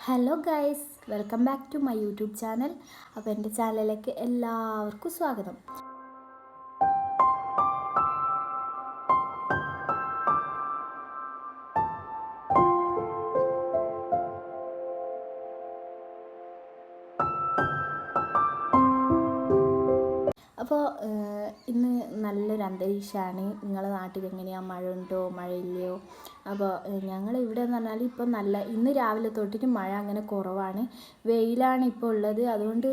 Hello guys, welcome back to my YouTube channel. അപ്പോൾ എൻ്റെ ചാനലിലേക്ക് എല്ലാവർക്കും സ്വാഗതം. അപ്പോൾ ഇന്ന് നല്ലൊരു അന്തരീക്ഷമാണ്. നിങ്ങളുടെ നാട്ടിൽ എങ്ങനെയാണ്? മഴ ഉണ്ടോ മഴയില്ലയോ? അപ്പോൾ ഞങ്ങളിവിടെ എന്ന് പറഞ്ഞാൽ ഇപ്പോൾ ഇന്ന് രാവിലെ തൊട്ടിട്ട് മഴ അങ്ങനെ കുറവാണ്, വെയിലാണ് ഇപ്പോൾ ഉള്ളത്. അതുകൊണ്ട്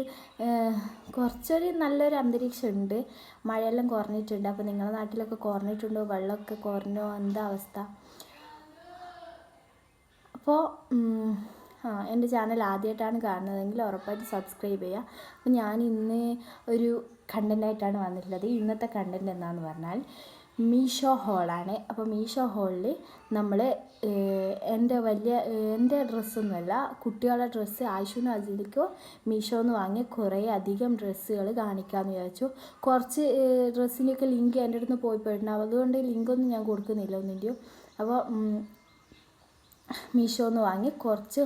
കുറച്ചൊരു നല്ലൊരു അന്തരീക്ഷം ഉണ്ട്, മഴയെല്ലാം കുറഞ്ഞിട്ടുണ്ട്. അപ്പോൾ നിങ്ങളുടെ നാട്ടിലൊക്കെ കുറഞ്ഞിട്ടുണ്ടോ? വെള്ളമൊക്കെ കുറഞ്ഞോ? എന്താ അവസ്ഥ? അപ്പോൾ എൻ്റെ ചാനൽ ആദ്യമായിട്ടാണ് കാണുന്നതെങ്കിൽ ഉറപ്പായിട്ട് സബ്സ്ക്രൈബ് ചെയ്യുക. അപ്പോൾ ഞാൻ ഇന്ന് ഒരു കണ്ടൻ്റായിട്ടാണ് വന്നിട്ടുള്ളത്. ഇന്നത്തെ കണ്ടൻറ് എന്താണെന്ന് പറഞ്ഞാൽ മീഷോ ഹോളാണ്. അപ്പോൾ മീഷോ ഹോളിൽ നമ്മൾ എൻ്റെ ഡ്രസ്സൊന്നുമല്ല, കുട്ടികളുടെ ഡ്രസ്സ് ആയിഷുനും അജിലിക്കോ മീഷോന്ന് വാങ്ങിയ കുറേ അധികം ഡ്രസ്സുകൾ കാണിക്കാമെന്ന് വിചാരിച്ചു. കുറച്ച് ഡ്രസ്സിൻ്റെയൊക്കെ ലിങ്ക് എൻ്റെ അടുത്ത് പോയിട്ടുണ്ടാവും, അതുകൊണ്ട് ലിങ്കൊന്നും ഞാൻ കൊടുക്കുന്നില്ല ഒന്നിൻ്റെയും. അപ്പോൾ മീഷോന്ന് വാങ്ങി കുറച്ച്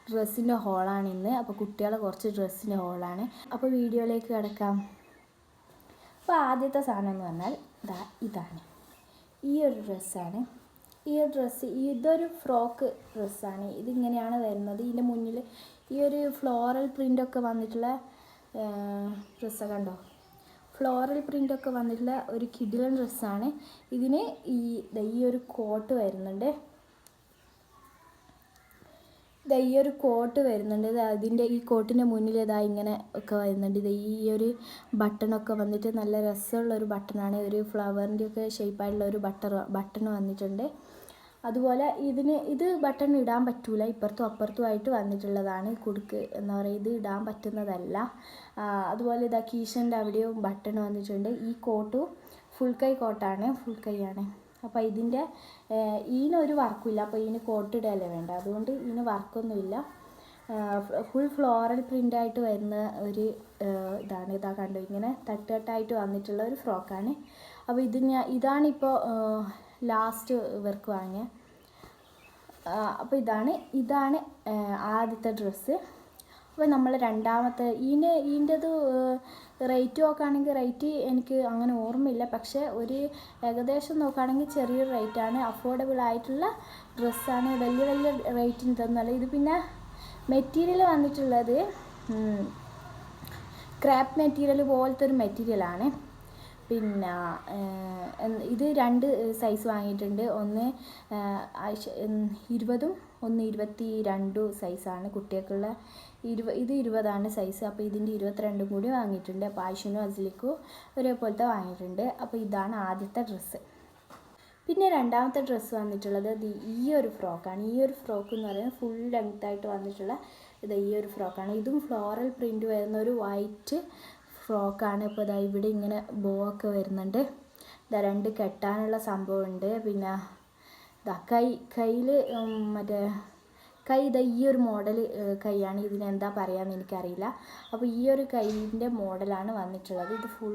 ഡ്രസ്സിൻ്റെ ഹോളാണ് ഇന്ന്. അപ്പോൾ കുട്ടികളെ കുറച്ച് ഡ്രസ്സിൻ്റെ ഹോളാണ്. അപ്പോൾ വീഡിയോയിലേക്ക് കിടക്കാം. അപ്പോൾ ആദ്യത്തെ സാധനം എന്ന് പറഞ്ഞാൽ ഇതാണ്, ഈ ഒരു ഡ്രസ്സാണ്. ഈ ഒരു ഡ്രസ്സ് ഇതൊരു ഫ്രോക്ക് ഡ്രസ്സാണ്. ഇതിങ്ങനെയാണ് വരുന്നത്. ഇതിൻ്റെ മുന്നിൽ ഈ ഒരു ഫ്ലോറൽ പ്രിൻ്റൊക്കെ വന്നിട്ടുള്ള ഡ്രസ്സൊക്കെ കണ്ടോ? ഫ്ലോറൽ പ്രിൻ്റൊക്കെ വന്നിട്ടുള്ള ഒരു കിഡിലൻ ഡ്രസ്സാണ്. ഇതിന് ഈ ഒരു കോട്ട് വരുന്നുണ്ട്. ഈ ഒരു കോട്ട് വരുന്നുണ്ട്. അതിൻ്റെ ഈ കോട്ടിൻ്റെ മുന്നിൽ ഇങ്ങനെ ഒക്കെ വരുന്നുണ്ട്. ഈ ഒരു ബട്ടണൊക്കെ വന്നിട്ട് നല്ല രസമുള്ളൊരു ബട്ടണാണ്. ഒരു ഫ്ലവറിൻ്റെയൊക്കെ ഷേപ്പായിട്ടുള്ള ഒരു ബട്ടൺ വന്നിട്ടുണ്ട്. അതുപോലെ ഇത് ബട്ടൺ ഇടാൻ പറ്റൂല, ഇപ്പുറത്തും അപ്പുറത്തുമായിട്ട് വന്നിട്ടുള്ളതാണ്. കുടുക്ക് എന്താ പറയുക, ഇത് ഇടാൻ പറ്റുന്നതല്ല. അതുപോലെ കീശൻ്റെ അവിടെയും ബട്ടൺ വന്നിട്ടുണ്ട്. ഈ കോട്ടും ഫുൾ കൈ കോട്ടാണ്, ഫുൾ കൈയാണ്. അപ്പോൾ ഇതിനൊരു വർക്കുമില്ല. അപ്പോൾ ഇതിന് കോട്ട് ഇടല്ലേ വേണ്ട, അതുകൊണ്ട് ഇതിന് വർക്കൊന്നുമില്ല. ഫുൾ ഫ്ലോറൽ പ്രിൻ്റായിട്ട് വരുന്ന ഒരു ഇതാ കണ്ടു, ഇങ്ങനെ തട്ടായിട്ട് വന്നിട്ടുള്ള ഒരു ഫ്രോക്കാണ്. അപ്പോൾ ഇതാണിപ്പോൾ ലാസ്റ്റ് വർക്ക് വാങ്ങിയ. അപ്പോൾ ഇതാണ് ആദ്യത്തെ ഡ്രസ്സ്. അപ്പോൾ നമ്മൾ രണ്ടാമത്തെ ഇതിൻ്റെത് റേറ്റ് നോക്കുകയാണെങ്കിൽ റേറ്റ് എനിക്ക് അങ്ങനെ ഓർമ്മയില്ല, പക്ഷേ ഒരു ഏകദേശം നോക്കുകയാണെങ്കിൽ ചെറിയൊരു റേറ്റാണ്, അഫോർഡബിൾ ആയിട്ടുള്ള ഡ്രസ്സാണ്. വലിയ റേറ്റിന് തന്നല്ല. ഇത് പിന്നെ മെറ്റീരിയൽ വന്നിട്ടുള്ളത് ക്രാപ്പ് മെറ്റീരിയൽ പോലത്തെ ഒരു മെറ്റീരിയലാണ്. പിന്നെ ഇത് 2 സൈസ് വാങ്ങിയിട്ടുണ്ട്. ഒന്ന് 20ഉം ഒന്ന് 22 സൈസാണ് കുട്ടികൾക്കുള്ള. ഇത് 20ആണ് സൈസ്. അപ്പോൾ ഇതിൻ്റെ 22 കൂടി വാങ്ങിയിട്ടുണ്ട്. അപ്പോൾ ആയിഷനും അസിലിക്കും ഒരേപോലത്തെ വാങ്ങിയിട്ടുണ്ട്. അപ്പോൾ ഇതാണ് ആദ്യത്തെ ഡ്രസ്സ്. പിന്നെ രണ്ടാമത്തെ ഡ്രസ്സ് വന്നിട്ടുള്ളത് ഈ ഒരു ഫ്രോക്കാണ്. ഈ ഒരു ഫ്രോക്ക് എന്ന് പറയുന്നത് ഫുൾ ലെങ്ത്തായിട്ട് വന്നിട്ടുള്ള ഈ ഒരു ഫ്രോക്കാണ്. ഇതും ഫ്ലോറൽ പ്രിൻ്റ് വരുന്ന ഒരു വൈറ്റ് ഫ്രോക്കാണ്. ഇപ്പോൾ ഇവിടെ ഇങ്ങനെ ബോ ഒക്കെ വരുന്നുണ്ട്. 2 കെട്ടാനുള്ള സംഭവമുണ്ട്. പിന്നെ കയ്യിൽ കൈ ഈ ഒരു മോഡൽ കൈയാണ്. ഇതിനെന്താ പറയാമെന്ന് എനിക്കറിയില്ല. അപ്പോൾ ഈ ഒരു കൈയിൻ്റെ മോഡലാണ് വന്നിട്ടുള്ളത്. ഇത് ഫുൾ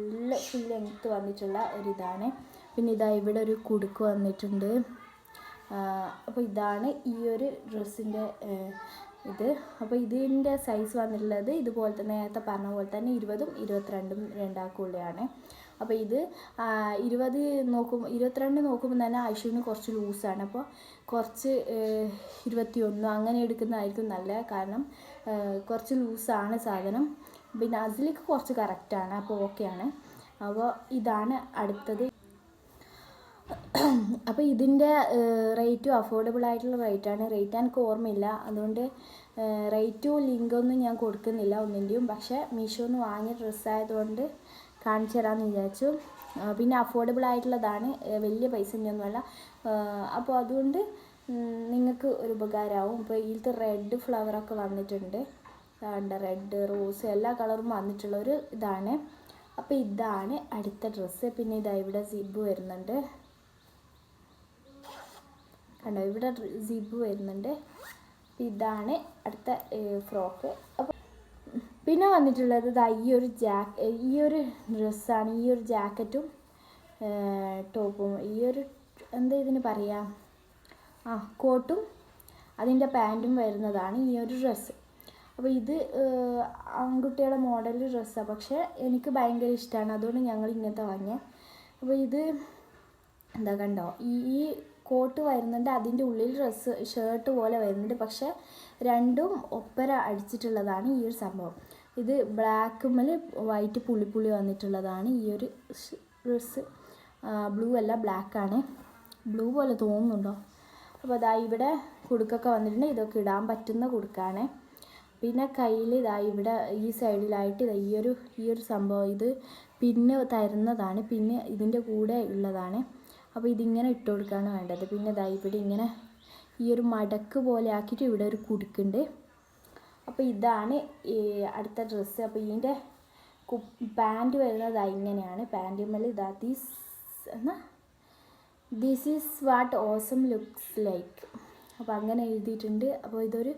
ലെങ്ത്ത് വന്നിട്ടുള്ള ഒരിതാണ്. പിന്നെ ഇവിടെ ഒരു കുടുക്ക് വന്നിട്ടുണ്ട്. അപ്പോൾ ഇതാണ് ഈ ഒരു ഡ്രസ്സിൻ്റെ ഇത്. അപ്പോൾ ഇതിൻ്റെ സൈസ് വന്നിട്ടുള്ളത് ഇതുപോലെ തന്നെ, നേരത്തെ പറഞ്ഞ പോലെ തന്നെ 20ഉം 22ഉം രണ്ടാക്കുള്ളതാണ്. അപ്പോൾ ഇത് 22 നോക്കുമ്പോൾ തന്നെ ആയിഷുവിന് കുറച്ച് ലൂസാണ്. അപ്പോൾ കുറച്ച് 21 അങ്ങനെ എടുക്കുന്നതായിരിക്കും നല്ലത്, കാരണം കുറച്ച് ലൂസാണ് സാധനം. പിന്നെ അതിലേക്ക് കുറച്ച് കറക്റ്റാണ്, അപ്പോൾ ഓക്കെയാണ്. അപ്പോൾ ഇതാണ് അടുത്തത്. അപ്പോൾ ഇതിൻ്റെ റേറ്റും അഫോർഡബിൾ ആയിട്ടുള്ള റേറ്റാണ്. റേറ്റ് എനിക്ക് ഓർമ്മയില്ല, അതുകൊണ്ട് റേറ്റും ലിങ്കൊന്നും ഞാൻ കൊടുക്കുന്നില്ല ഒന്നിൻ്റെയും. പക്ഷേ മീഷോന്ന് വാങ്ങിയ ഡ്രസ്സായതുകൊണ്ട് കാണിച്ചു തരാമെന്ന് വിചാരിച്ചു. പിന്നെ അഫോർഡബിൾ ആയിട്ടുള്ളതാണ്, വലിയ പൈസയൊന്നുമല്ല. അപ്പോൾ അതുകൊണ്ട് നിങ്ങൾക്ക് ഒരു ഉപകാരമാവും. ഇപ്പോൾ ഇതിലത്തെ റെഡ് ഫ്ലവറൊക്കെ വന്നിട്ടുണ്ട്, റെഡ് റോസ് എല്ലാ കളറും വന്നിട്ടുള്ളൊരു ഇതാണ്. അപ്പോൾ ഇതാണ് അടുത്ത ഡ്രസ്സ്. പിന്നെ ഇവിടെ സിബ് വരുന്നുണ്ട്, കണ്ടോ? ഇവിടെ സിബ് വരുന്നുണ്ട്. ഇതാണ് അടുത്ത ഫ്രോക്ക്. അപ്പോൾ പിന്നെ വന്നിട്ടുള്ളത് ഈ ഒരു ഡ്രസ്സാണ്. ഈ ഒരു ജാക്കറ്റും ടോപ്പും, ഈ ഒരു എന്താ ഇതിന് പറയുക, കോട്ടും അതിൻ്റെ പാൻറ്റും വരുന്നതാണ് ഈ ഒരു ഡ്രസ്സ്. അപ്പോൾ ഇത് ആൺകുട്ടിയുടെ മോഡൽ ഡ്രസ്സാണ്, പക്ഷേ എനിക്ക് ഭയങ്കര ഇഷ്ടമാണ്, അതുകൊണ്ട് ഞങ്ങൾ ഇങ്ങനത്തെ വാങ്ങിയത്. അപ്പോൾ ഇത് എന്താ കണ്ടോ, ഈ കോട്ട് വരുന്നുണ്ട്, അതിൻ്റെ ഉള്ളിൽ ഷർട്ട് പോലെ വരുന്നുണ്ട്, പക്ഷേ രണ്ടും ഒപ്പര അടിച്ചിട്ടുള്ളതാണ് ഈ ഒരു സംഭവം. ഇത് ബ്ലാക്കുമ്മൽ വൈറ്റ് പുള്ളി വന്നിട്ടുള്ളതാണ് ഈ ഒരു ഡ്രസ്സ്. ബ്ലൂ അല്ല, ബ്ലാക്കാണ്. ബ്ലൂ പോലെ തോന്നുന്നുണ്ടോ? അപ്പോൾ അതാ ഇവിടെ കുടുക്കൊക്കെ വന്നിട്ടുണ്ട്. ഇതൊക്കെ ഇടാൻ പറ്റുന്ന കുടുക്കാണ്. പിന്നെ കയ്യിൽ ഇതാ ഇവിടെ ഈ സൈഡിലായിട്ട് ഈ ഒരു സംഭവം, ഇത് പിന്ന് തരുന്നതാണ്, പിന്നെ ഇതിൻ്റെ കൂടെ ഉള്ളതാണ്. അപ്പോൾ ഇതിങ്ങനെ ഇട്ട് കൊടുക്കുകയാണ് വേണ്ടത്. പിന്നെ ഇതാ ഇവിടെ ഇങ്ങനെ ഈ ഒരു മടക്ക് പോലെ ആക്കിയിട്ട് ഇവിടെ ഒരു കുടുക്കുണ്ട്. അപ്പോൾ ഇതാണ് ഈ അടുത്ത ഡ്രസ്സ്. അപ്പോൾ ഇതിൻ്റെ പാൻറ്റ് വരുന്നത് ഇങ്ങനെയാണ്. പാൻറ്റുമ്മൽ ഇതാ this is what awesome looks like. അപ്പോൾ അങ്ങനെ എഴുതിയിട്ടുണ്ട്. അപ്പോൾ ഇതൊരു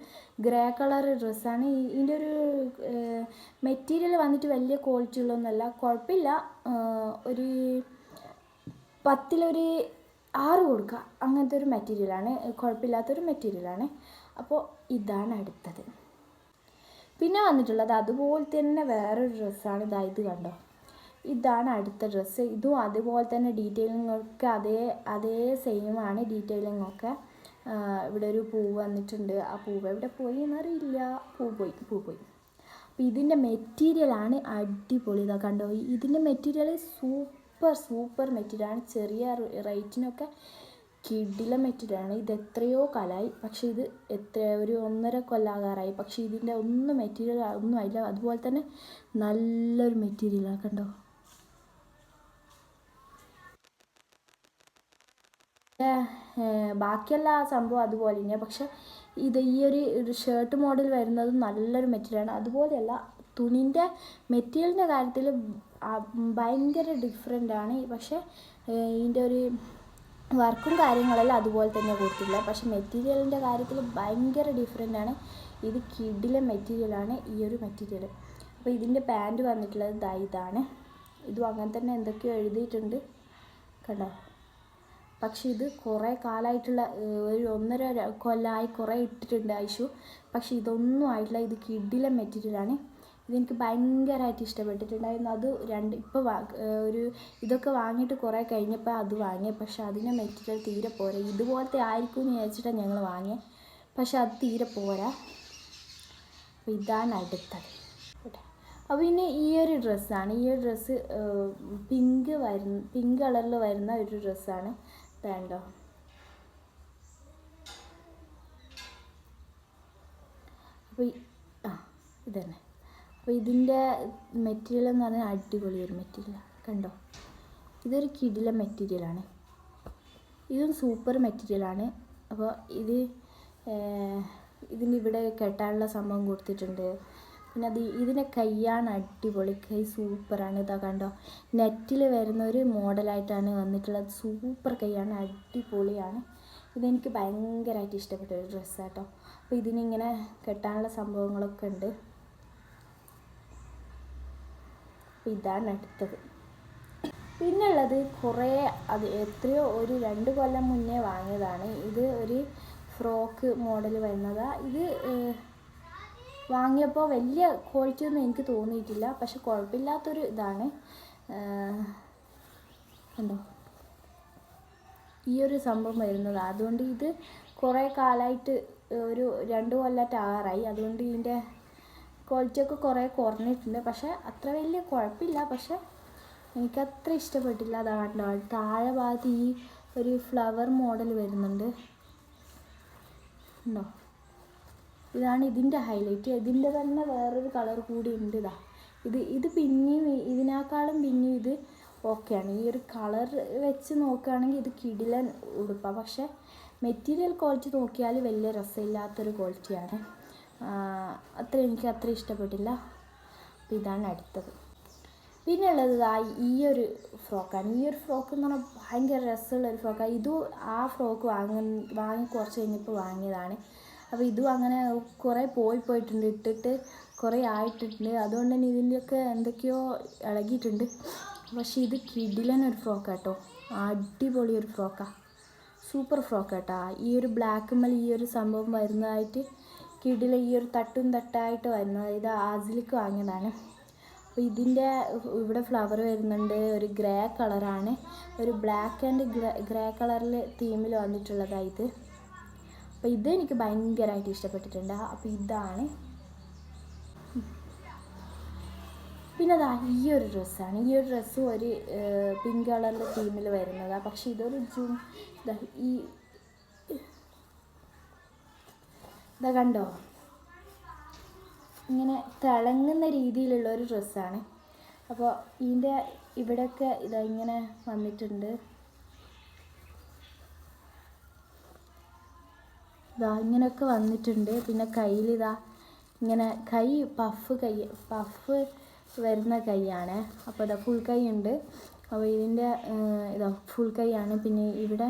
ഗ്രേ കളർ ഡ്രസ്സാണ്. ഇതിൻ്റെ ഒരു മെറ്റീരിയൽ വന്നിട്ട് വലിയ ക്വാളിറ്റി ഉള്ളതൊന്നുമല്ല, കുഴപ്പമില്ല. ഒരു 10 6 കൊടുക്കുക, അങ്ങനത്തെ ഒരു മെറ്റീരിയലാണ്, കുഴപ്പമില്ലാത്തൊരു മെറ്റീരിയലാണ്. അപ്പോൾ ഇതാണ് അടുത്തത്. പിന്നെ വന്നിട്ടുള്ളത് അതുപോലെ തന്നെ വേറൊരു ഡ്രസ്സാണ്. ഇത് കണ്ടോ, ഇതാണ് അടുത്ത ഡ്രസ്സ്. ഇതും അതുപോലെ തന്നെ ഡീറ്റെയിലിങ്ങൊക്കെ അതേ സെയിമാണ് ഡീറ്റെയിലിങ്ങൊക്കെ. ഇവിടെ ഒരു പൂവ് വന്നിട്ടുണ്ട്. ആ പൂവ് എവിടെ പോയി എന്നറിയില്ല. പൂ പോയി. അപ്പോൾ ഇതിൻ്റെ മെറ്റീരിയലാണ് അടിപൊളി. ഇതാ കണ്ടോ, ഇതിൻ്റെ മെറ്റീരിയൽ സൂപ്പർ മെറ്റീരിയലാണ്. ചെറിയ റേറ്റിനൊക്കെ കിടില മെറ്റീരിയലാണ്. ഇത് എത്രയോ കാലമായി, പക്ഷേ ഇത് ഒരു 1.5 കൊല്ലാകാറായി, പക്ഷേ ഇതിൻ്റെ മെറ്റീരിയൽ ഒന്നും ആയില്ല. അതുപോലെ തന്നെ നല്ലൊരു മെറ്റീരിയലാണ്. കണ്ടോ, ബാക്കിയെല്ലാ സംഭവം അതുപോലെ തന്നെയാണ്, പക്ഷേ ഈ ഒരു ഷർട്ട് മോഡൽ വരുന്നത് നല്ലൊരു മെറ്റീരിയലാണ്. അതുപോലെയല്ല, തുണിൻ്റെ മെറ്റീരിയലിൻ്റെ കാര്യത്തിൽ ഭയങ്കര ഡിഫറെൻ്റാണ്. പക്ഷേ ഇതിൻ്റെ ഒരു വർക്കും കാര്യങ്ങളെല്ലാം അതുപോലെ തന്നെ കൊടുത്തില്ല, പക്ഷേ മെറ്റീരിയലിൻ്റെ കാര്യത്തിൽ ഭയങ്കര ഡിഫറെൻ്റാണ്. ഇത് കിടില മെറ്റീരിയലാണ് ഈ ഒരു മെറ്റീരിയൽ. അപ്പോൾ ഇതിൻ്റെ പാൻറ്റ് വന്നിട്ടുള്ളത് ഇതാണ്. ഇതും അങ്ങനെ തന്നെ എന്തൊക്കെയോ എഴുതിയിട്ടുണ്ട്, കണ്ടോ. പക്ഷേ ഇത് കുറേ കാലമായിട്ടുള്ള ഒരു 1.5 കൊല്ലമായി കുറേ ഇട്ടിട്ടുണ്ട് ഐഷു, പക്ഷേ ഇതൊന്നും ആയിട്ടില്ല. ഇത് കിടില മെറ്റീരിയലാണ്. ഇതെനിക്ക് ഭയങ്കരമായിട്ട് ഇഷ്ടപ്പെട്ടിട്ടുണ്ടായിരുന്നു. അത് ഇപ്പോൾ ഇതൊക്കെ വാങ്ങിയിട്ട് കുറേ കഴിഞ്ഞപ്പോൾ അത് വാങ്ങിയത്, പക്ഷേ അതിൻ്റെ മെറ്റീരിയൽ തീരെ പോരാ. ഇതുപോലത്തെ ആയിരിക്കും എന്ന് വിചാരിച്ചിട്ടാണ് ഞങ്ങൾ വാങ്ങിയത്, പക്ഷെ അത് തീരെ പോരാ. അപ്പോൾ ഇതാണ് അടുത്തത്. അപ്പോൾ പിന്നെ ഈ ഒരു ഡ്രസ്സാണ്. ഈ ഒരു ഡ്രസ്സ് പിങ്ക് കളറിൽ വരുന്ന ഒരു ഡ്രസ്സാണ്. വേണ്ടോ, അപ്പോൾ ഇതന്നെ. അപ്പോൾ ഇതിൻ്റെ മെറ്റീരിയൽ എന്ന് പറഞ്ഞാൽ അടിപൊളി ഒരു മെറ്റീരിയലാണ്. കണ്ടോ, ഇതൊരു കിടില മെറ്റീരിയലാണ്. ഇതും സൂപ്പർ മെറ്റീരിയലാണ്. അപ്പോൾ ഇതിൻ്റെ ഇവിടെ കെട്ടാനുള്ള സംഭവം കൊടുത്തിട്ടുണ്ട്. പിന്നെ ഇതിൻ്റെ കൈയാണ് അടിപൊളി, കൈ സൂപ്പറാണ്. ഇതാ കണ്ടോ, നെറ്റിൽ വരുന്ന ഒരു മോഡലായിട്ടാണ് വന്നിട്ടുള്ളത്. സൂപ്പർ കൈയാണ്, അടിപൊളിയാണ്. ഇതെനിക്ക് ഭയങ്കരമായിട്ട് ഇഷ്ടപ്പെട്ട ഒരു ഡ്രസ്സാട്ടോ. അപ്പോൾ ഇതിനിങ്ങനെ കെട്ടാനുള്ള സംഭവങ്ങളൊക്കെ ഉണ്ട്. അപ്പോൾ ഇതാണ് അടുത്തത്. പിന്നുള്ളത് എത്രയോ ഒരു 2 കൊല്ലം മുന്നേ വാങ്ങിയതാണ്. ഇത് ഒരു ഫ്രോക്ക് മോഡൽ വരുന്നതാണ്. ഇത് വാങ്ങിയപ്പോൾ വലിയ ക്വാളിറ്റി ഒന്നും എനിക്ക് തോന്നിയിട്ടില്ല, പക്ഷെ കുഴപ്പമില്ലാത്തൊരു ഇതാണ്. കണ്ടോ, ഈ ഒരു സംഭവം വരുന്നത്. അതുകൊണ്ട് ഇത് കുറേ കാലമായിട്ട് ഒരു 2 കൊല്ലമായിട്ട് ആറായി. അതുകൊണ്ട് ഇതിൻ്റെ ക്വാളിറ്റിയൊക്കെ കുറേ കുറഞ്ഞിട്ടുണ്ട്, പക്ഷേ അത്ര വലിയ കുഴപ്പമില്ല. പക്ഷേ എനിക്കത്ര ഇഷ്ടപ്പെട്ടില്ല. അതാണ്ടോ, താഴെ ഭാഗത്ത് ഈ ഒരു ഫ്ലവർ മോഡൽ വരുന്നുണ്ട്. ഉണ്ടോ, ഇതാണ് ഇതിൻ്റെ ഹൈലൈറ്റ്. ഇതിൻ്റെ തന്നെ വേറൊരു കളർ കൂടി ഉണ്ട്. ഇത് പിന്നെയും ഇതിനേക്കാളും പിന്നെയും ഇത് ഓക്കെയാണ്. ഈ ഒരു കളർ വെച്ച് നോക്കുകയാണെങ്കിൽ ഇത് കിടിലൻ ഉടുപ്പാണ്, പക്ഷേ മെറ്റീരിയൽ ക്വാളിറ്റി നോക്കിയാൽ വലിയ രസമില്ലാത്തൊരു ക്വാളിറ്റിയാണ്. എനിക്ക് അത്ര ഇഷ്ടപ്പെട്ടില്ല. അപ്പോൾ ഇതാണ് അടുത്തത്. പിന്നെ ഉള്ളത് ഈ ഒരു ഫ്രോക്കാണ്. ഈ ഒരു ഫ്രോക്ക് എന്ന് പറഞ്ഞാൽ ഭയങ്കര രസമുള്ളൊരു ഫ്രോക്കാണ്. ഇതും ആ ഫ്രോക്ക് വാങ്ങി കുറച്ച് കഴിഞ്ഞപ്പോൾ വാങ്ങിയതാണ്. അപ്പോൾ ഇതും അങ്ങനെ കുറേ പോയിട്ടുണ്ട്, ഇട്ടിട്ട് കുറേ ആയിട്ടുണ്ട്. അതുകൊണ്ട് തന്നെ ഇതിൻ്റെയൊക്കെ എന്തൊക്കെയോ ഇളകിയിട്ടുണ്ട്. പക്ഷേ ഇത് കിടിലൻ ഒരു ഫ്രോക്കാട്ടോ, അടിപൊളി ഒരു ഫ്രോക്കാണ്, സൂപ്പർ ഫ്രോക്ക് കേട്ടോ. ഈ ഒരു ബ്ലാക്കുമ്മൽ ഈ ഒരു സംഭവം വരുന്നതായിട്ട് കിടില ഈ ഒരു തട്ടും തട്ടായിട്ട് വരുന്നത്. ഇത് ആസിലിക്ക് വാങ്ങിയതാണ്. അപ്പോൾ ഇതിൻ്റെ ഇവിടെ ഫ്ലവർ വരുന്നുണ്ട്. ഒരു ഗ്രേ കളറാണ്, ഒരു ബ്ലാക്ക് ആൻഡ് ഗ്രേ കളറിൽ തീമിൽ വന്നിട്ടുള്ളതാണ് ഇത്. അപ്പോൾ ഇത് എനിക്ക് ഭയങ്കരമായിട്ട് ഇഷ്ടപ്പെട്ടിട്ടുണ്ട്. അപ്പോൾ ഇതാണ്. പിന്നെ അതാ ഈ ഒരു ഡ്രസ്സാണ്. ഈ ഒരു ഡ്രസ്സും ഒരു പിങ്ക് കളറിൻ്റെ തീമിൽ വരുന്നതാണ്. പക്ഷേ ഇതൊരു ഇതാ കണ്ടോ, ഇങ്ങനെ തിളങ്ങുന്ന രീതിയിലുള്ള ഒരു ഡ്രസ്സാണ്. അപ്പോൾ ഇതിൻ്റെ ഇവിടെയൊക്കെ ഇതാ ഇങ്ങനെ വന്നിട്ടുണ്ട്. ഇതാ ഇങ്ങനെയൊക്കെ വന്നിട്ടുണ്ട്. പിന്നെ കയ്യിലിതാ ഇങ്ങനെ കൈ പഫ് വരുന്ന കൈയാണ്. അപ്പോൾ ഇതാ ഫുൾ കൈ ഉണ്ട്. അപ്പോൾ ഇതിൻ്റെ ഇതാ ഫുൾ കൈയാണ്. പിന്നെ ഇവിടെ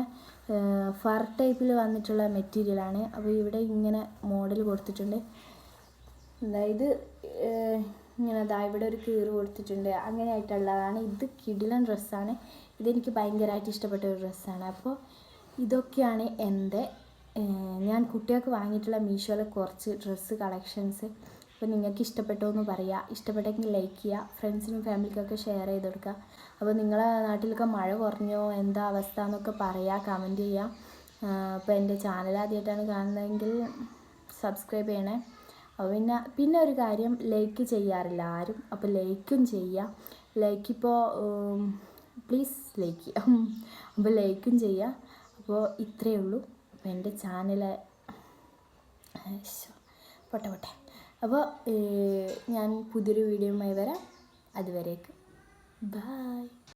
ഫർ ടൈപ്പിൽ വന്നിട്ടുള്ള മെറ്റീരിയലാണ്. അപ്പോൾ ഇവിടെ ഇങ്ങനെ മോഡൽ കൊടുത്തിട്ടുണ്ട്. അതായത് ഇങ്ങനെ അതാ ഇവിടെ ഒരു കീറ് കൊടുത്തിട്ടുണ്ട്. അങ്ങനെയായിട്ടുള്ളതാണ്. ഇത് കിടിലൻ ഡ്രസ്സാണ്. ഇതെനിക്ക് ഭയങ്കരമായിട്ട് ഇഷ്ടപ്പെട്ട ഒരു ഡ്രസ്സാണ്. അപ്പോൾ ഇതൊക്കെയാണ് എൻ്റെ ഞാൻ കുട്ടികൾക്ക് വാങ്ങിയിട്ടുള്ള മീഷോയിലെ കുറച്ച് ഡ്രസ്സ് കളക്ഷൻസ്. അപ്പോൾ നിങ്ങൾക്ക് ഇഷ്ടപ്പെട്ടോ എന്ന് പറയുക. ഇഷ്ടപ്പെട്ടെങ്കിൽ ലൈക്ക് ചെയ്യുക, ഫ്രണ്ട്സിനും ഫാമിലിക്കൊക്കെ ഷെയർ ചെയ്ത് കൊടുക്കുക. അപ്പോൾ നിങ്ങളെ നാട്ടിലൊക്കെ മഴ കുറഞ്ഞോ, എന്താ അവസ്ഥ എന്നൊക്കെ പറയുക, കമൻറ്റ് ചെയ്യുക. അപ്പോൾ എൻ്റെ ചാനൽ ആദ്യമായിട്ടാണ് കാണുന്നതെങ്കിൽ സബ്സ്ക്രൈബ് ചെയ്യണേ. അപ്പോൾ പിന്നെ ഒരു കാര്യം, ലൈക്ക് ചെയ്യാറില്ല ആരും. അപ്പോൾ ലൈക്കും ചെയ്യുക. ലൈക്കിപ്പോൾ പ്ലീസ് ലൈക്ക് ചെയ്യുക. അപ്പോൾ ലൈക്കും ചെയ്യുക. അപ്പോൾ ഇത്രയേ ഉള്ളൂ. അപ്പോൾ എൻ്റെ ചാനൽ പോട്ടെ. അപ്പോൾ ഞാൻ പുതിയൊരു വീഡിയോയുമായി വരാം. അതുവരേക്ക് ബൈ.